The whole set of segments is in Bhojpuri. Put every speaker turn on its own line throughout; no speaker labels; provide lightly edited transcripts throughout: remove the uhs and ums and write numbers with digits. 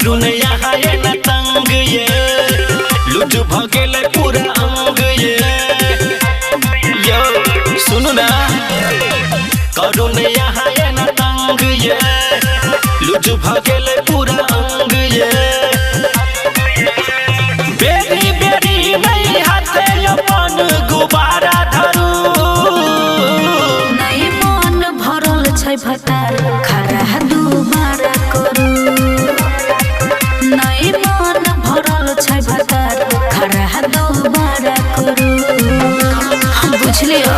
करू न यहाँ ये न तंग ये लुट भगेले पूरा अंग ये यो सुनो ना करू न यहाँ ये न तंग ये लुट भगेले पूरा अंग ये बेरी बेरी नहीं हाथे अपन गुब्बारा धरू
नहीं मन भरल छै भतार खरा दुबारा करू नहीं मन भरल छै भतार खरा दुबारा करू बुझलियो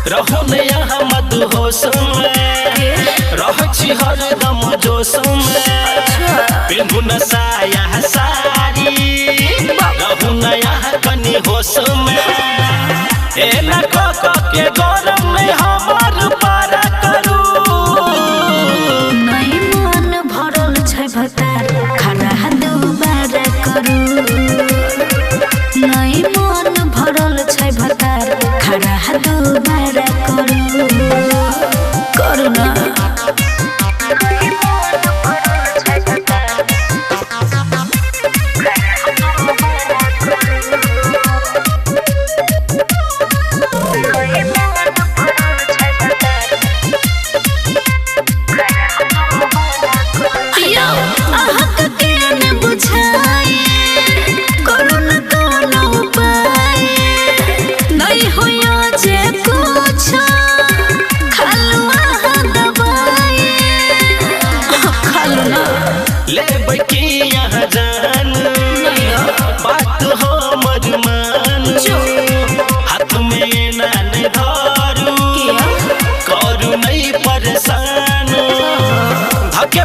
रहो न यहाँ मदहोश में रह छी हरदम जोश में पिन्हू न साया साड़ी रहू न यहाँ कनी होश में ए न के गौरव में हमार पारा करू
नहीं मन भरल छै भतार खरा दुबारा करू नहीं मन भरल छै भतार खरा दुबारा करू करू ना
ले बैठी यहाँ जान बात हो मजमान हाथ में नान धरू करू नहीं परेशान धके